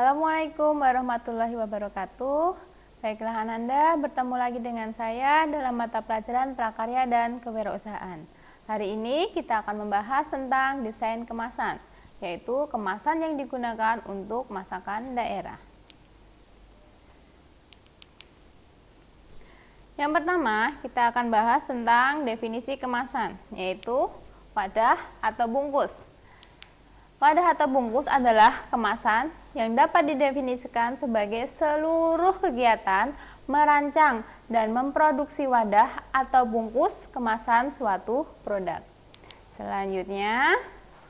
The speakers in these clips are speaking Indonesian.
Assalamualaikum warahmatullahi wabarakatuh. Baiklah Ananda, bertemu lagi dengan saya dalam mata pelajaran prakarya dan kewirausahaan. Hari ini kita akan membahas tentang desain kemasan, yaitu kemasan yang digunakan untuk masakan daerah. Yang pertama, kita akan bahas tentang definisi kemasan, yaitu wadah atau bungkus. Wadah atau bungkus adalah kemasan yang dapat didefinisikan sebagai seluruh kegiatan merancang dan memproduksi wadah atau bungkus kemasan suatu produk. Selanjutnya,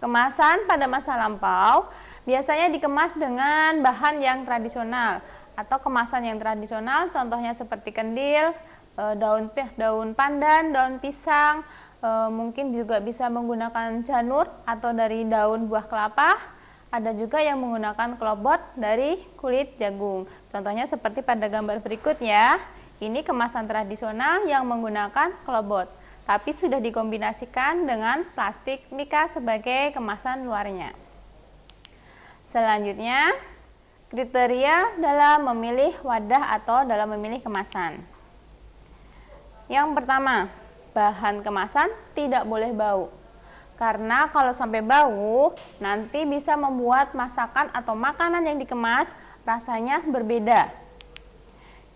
kemasan pada masa lampau biasanya dikemas dengan bahan yang tradisional atau kemasan yang tradisional, contohnya seperti kendil, daun pandan, daun pisang, mungkin juga bisa menggunakan janur atau dari daun buah kelapa. Ada juga yang menggunakan kelobot dari kulit jagung. Contohnya seperti pada gambar berikut ya. Ini kemasan tradisional yang menggunakan kelobot, tapi sudah dikombinasikan dengan plastik mika sebagai kemasan luarnya. Selanjutnya, kriteria dalam memilih wadah atau dalam memilih kemasan. Yang pertama, bahan kemasan tidak boleh bau. Karena kalau sampai bau, nanti bisa membuat masakan atau makanan yang dikemas rasanya berbeda.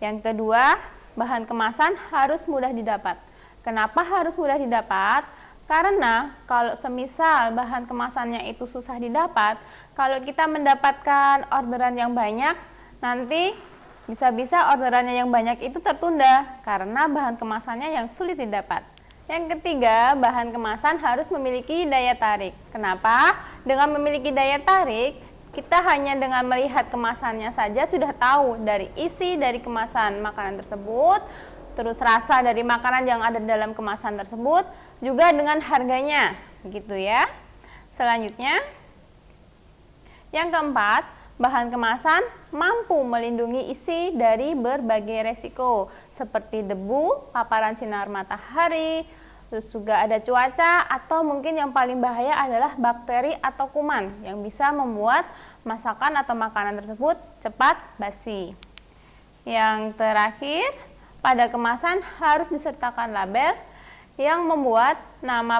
Yang kedua, bahan kemasan harus mudah didapat. Kenapa harus mudah didapat? Karena kalau semisal bahan kemasannya itu susah didapat, kalau kita mendapatkan orderan yang banyak, nanti bisa-bisa orderannya yang banyak itu tertunda karena bahan kemasannya yang sulit didapat. Yang ketiga, bahan kemasan harus memiliki daya tarik. Kenapa? Dengan memiliki daya tarik, kita hanya dengan melihat kemasannya saja sudah tahu dari isi dari kemasan makanan tersebut, terus rasa dari makanan yang ada dalam kemasan tersebut, juga dengan harganya, gitu ya. Selanjutnya, yang keempat, bahan kemasan mampu melindungi isi dari berbagai resiko seperti debu, paparan sinar matahari, terus juga ada cuaca, atau mungkin yang paling bahaya adalah bakteri atau kuman yang bisa membuat masakan atau makanan tersebut cepat basi. Yang terakhir, pada kemasan harus disertakan label yang memuat nama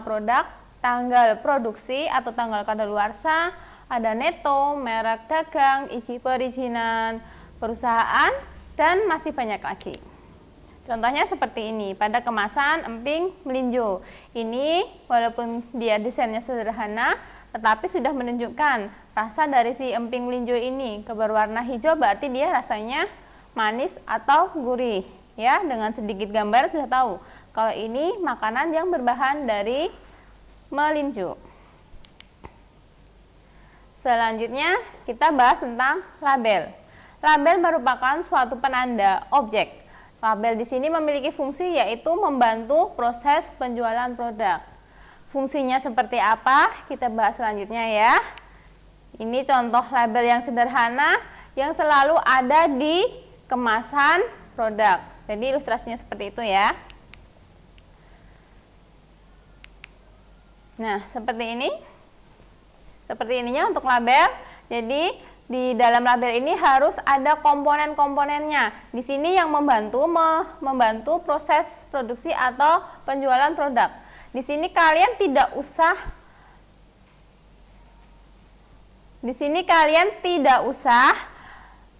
produk, tanggal produksi atau tanggal kadaluarsa, ada neto, merek dagang, izin perizinan perusahaan, dan masih banyak lagi. Contohnya seperti ini, pada kemasan emping melinjo. Ini walaupun dia desainnya sederhana, tetapi sudah menunjukkan rasa dari si emping melinjo ini berwarna hijau, berarti dia rasanya manis atau gurih. Ya, dengan sedikit gambar sudah tahu kalau ini makanan yang berbahan dari melinjo. Selanjutnya, kita bahas tentang label. Label merupakan suatu penanda objek. Label di sini memiliki fungsi yaitu membantu proses penjualan produk. Fungsinya seperti apa? Kita bahas selanjutnya ya. Ini contoh label yang sederhana yang selalu ada di kemasan produk. Jadi ilustrasinya seperti itu ya. Nah, seperti ini. Seperti ininya untuk label. Jadi di dalam label ini harus ada komponen-komponennya. Di sini yang membantu proses produksi atau penjualan produk. Di sini kalian tidak usah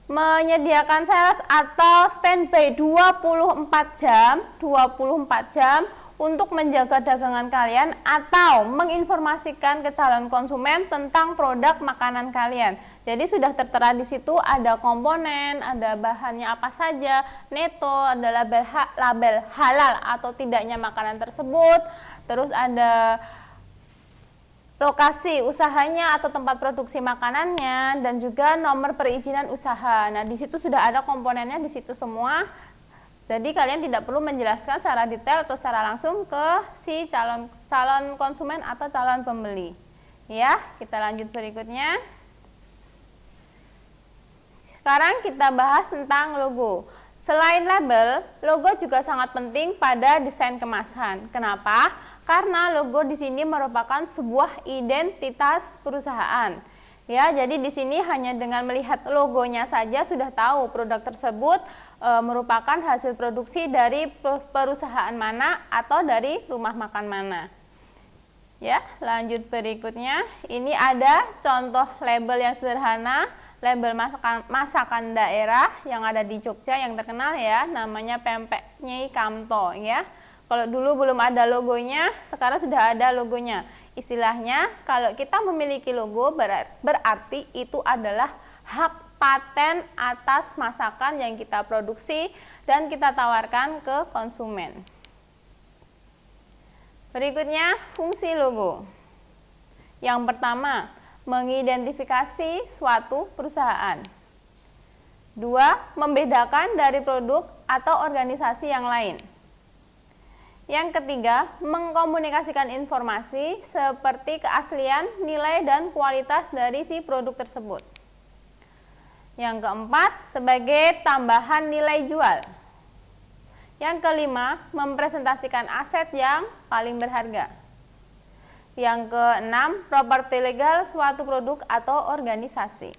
menyediakan sales atau standby 24 jam untuk menjaga dagangan kalian atau menginformasikan ke calon konsumen tentang produk makanan kalian. Jadi sudah tertera di situ ada komponen, ada bahannya apa saja, neto, ada label halal atau tidaknya makanan tersebut, terus ada lokasi usahanya atau tempat produksi makanannya, dan juga nomor perizinan usaha. Nah, di situ sudah ada komponennya di situ semua. Jadi kalian tidak perlu menjelaskan secara detail atau secara langsung ke si calon konsumen atau calon pembeli. Ya, kita lanjut berikutnya. Sekarang kita bahas tentang logo. Selain label, logo juga sangat penting pada desain kemasan. Kenapa? Karena logo di sini merupakan sebuah identitas perusahaan. Ya, jadi di sini hanya dengan melihat logonya saja sudah tahu produk tersebut merupakan hasil produksi dari perusahaan mana atau dari rumah makan mana. Ya, lanjut berikutnya. Ini ada contoh label yang sederhana, label masakan daerah yang ada di Jogja yang terkenal ya, namanya pempek Nyai Kamto ya. Kalau dulu belum ada logonya, sekarang sudah ada logonya. Istilahnya, kalau kita memiliki logo berarti itu adalah hak paten atas masakan yang kita produksi dan kita tawarkan ke konsumen. Berikutnya, fungsi logo. Yang pertama, mengidentifikasi suatu perusahaan. 2. Membedakan dari produk atau organisasi yang lain. Yang ketiga, mengkomunikasikan informasi seperti keaslian, nilai, dan kualitas dari si produk tersebut. Yang keempat, sebagai tambahan nilai jual. Yang kelima, mempresentasikan aset yang paling berharga. Yang keenam, properti legal suatu produk atau organisasi.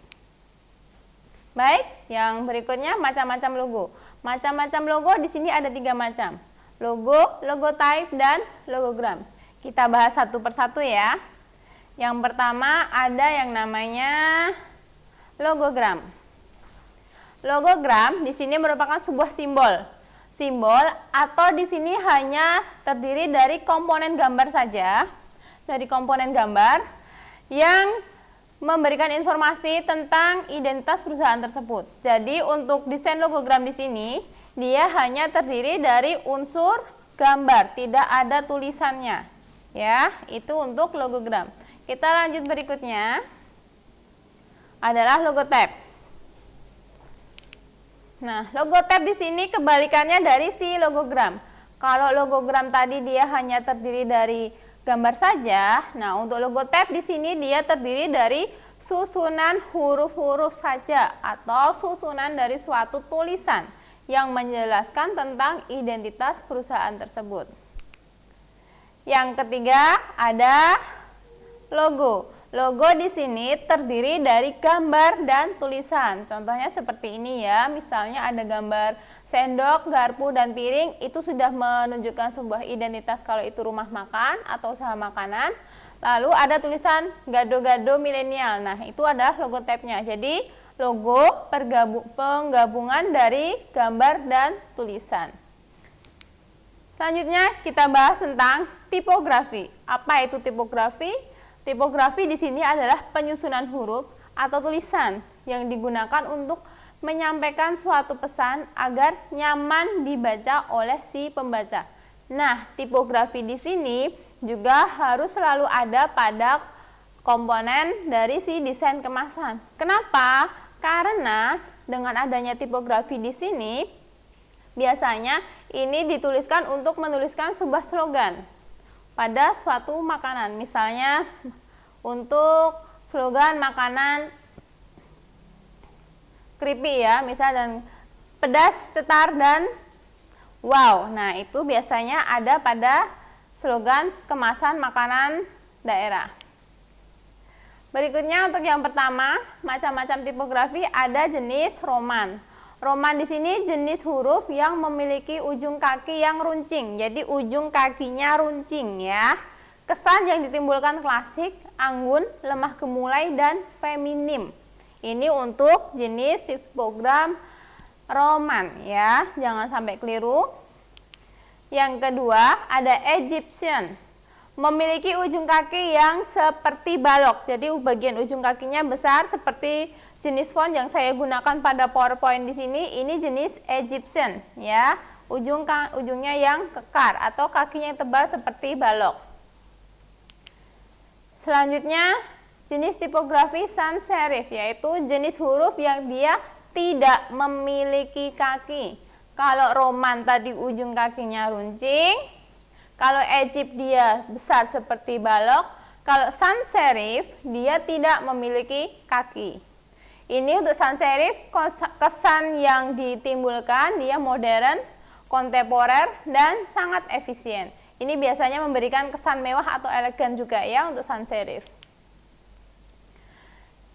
Baik, yang berikutnya macam-macam logo. Macam-macam logo di sini ada 3 macam. Logo, logotype, dan logogram. Kita bahas satu persatu ya. Yang pertama ada yang namanya logogram. Logogram di sini merupakan sebuah simbol. Simbol atau di sini hanya terdiri dari komponen gambar saja. Dari komponen gambar yang memberikan informasi tentang identitas perusahaan tersebut. Jadi untuk desain logogram di sini dia hanya terdiri dari unsur gambar, tidak ada tulisannya. Ya, itu untuk logogram. Kita lanjut berikutnya adalah logotype. Nah, logotype di sini kebalikannya dari si logogram. Kalau logogram tadi dia hanya terdiri dari gambar saja. Nah, untuk logotype di sini dia terdiri dari susunan huruf-huruf saja atau susunan dari suatu tulisan yang menjelaskan tentang identitas perusahaan tersebut. Yang ketiga ada logo. Logo di sini terdiri dari gambar dan tulisan. Contohnya seperti ini ya. Misalnya ada gambar sendok, garpu, dan piring. Itu sudah menunjukkan sebuah identitas kalau itu rumah makan atau usaha makanan. Lalu ada tulisan gado-gado milenial. Nah, itu adalah logotype-nya. Jadi logo penggabungan dari gambar dan tulisan. Selanjutnya kita bahas tentang tipografi. Apa itu tipografi? Tipografi di sini adalah penyusunan huruf atau tulisan yang digunakan untuk menyampaikan suatu pesan agar nyaman dibaca oleh si pembaca. Nah, tipografi di sini juga harus selalu ada pada komponen dari si desain kemasan. Kenapa? Karena dengan adanya tipografi di sini, biasanya ini dituliskan untuk menuliskan sebuah slogan pada suatu makanan. Misalnya untuk slogan makanan keripik ya, misal dan pedas, cetar, dan wow. Nah, itu biasanya ada pada slogan kemasan makanan daerah. Berikutnya untuk yang pertama, macam-macam tipografi ada jenis roman. Roman di sini jenis huruf yang memiliki ujung kaki yang runcing. Jadi ujung kakinya runcing ya. Kesan yang ditimbulkan klasik, anggun, lemah gemulai, dan feminim. Ini untuk jenis tipogram roman ya. Jangan sampai keliru. Yang kedua ada Egyptian. Memiliki ujung kaki yang seperti balok. Jadi bagian ujung kakinya besar seperti jenis font yang saya gunakan pada PowerPoint di sini. Ini jenis Egyptian ya. Ujungnya yang kekar atau kakinya yang tebal seperti balok. Selanjutnya jenis tipografi sans serif, yaitu jenis huruf yang dia tidak memiliki kaki. Kalau roman tadi ujung kakinya runcing. Kalau Egypt dia besar seperti balok. Kalau sans serif dia tidak memiliki kaki. Ini untuk sans serif kesan yang ditimbulkan dia modern, kontemporer, dan sangat efisien. Ini biasanya memberikan kesan mewah atau elegan juga ya untuk sans serif.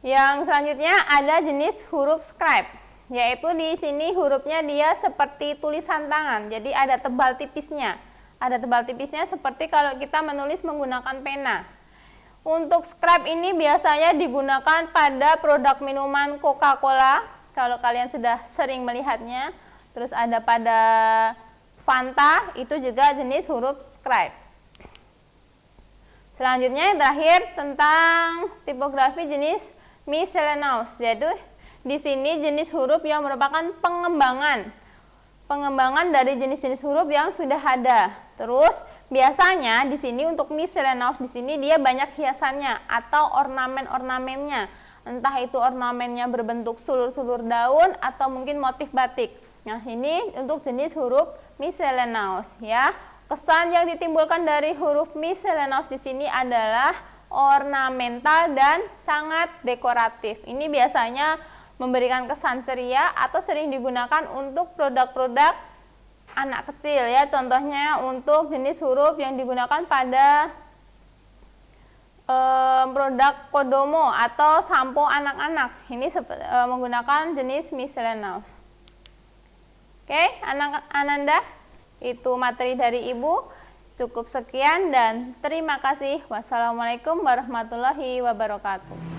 Yang selanjutnya ada jenis huruf scribe, yaitu di sini hurufnya dia seperti tulisan tangan, jadi ada tebal tipisnya. Ada tebal tipisnya seperti kalau kita menulis menggunakan pena. Untuk scribe ini biasanya digunakan pada produk minuman Coca-Cola, kalau kalian sudah sering melihatnya. Terus ada pada Fanta, itu juga jenis huruf scribe. Selanjutnya yang terakhir tentang tipografi jenis miscellaneous, yaitu di sini jenis huruf yang merupakan pengembangan dari jenis-jenis huruf yang sudah ada. Terus biasanya di sini untuk miscellaneous di sini dia banyak hiasannya atau ornamen-ornamennya. Entah itu ornamennya berbentuk sulur-sulur daun atau mungkin motif batik. Nah, ini untuk jenis huruf miscellaneous ya. Kesan yang ditimbulkan dari huruf miscellaneous di sini adalah ornamental dan sangat dekoratif. Ini biasanya memberikan kesan ceria atau sering digunakan untuk produk-produk anak kecil ya. Contohnya untuk jenis huruf yang digunakan pada produk Kodomo atau sampo anak-anak. Ini menggunakan jenis miscellaneous. Oke, Ananda, itu materi dari Ibu. Cukup sekian dan terima kasih. Wassalamualaikum warahmatullahi wabarakatuh.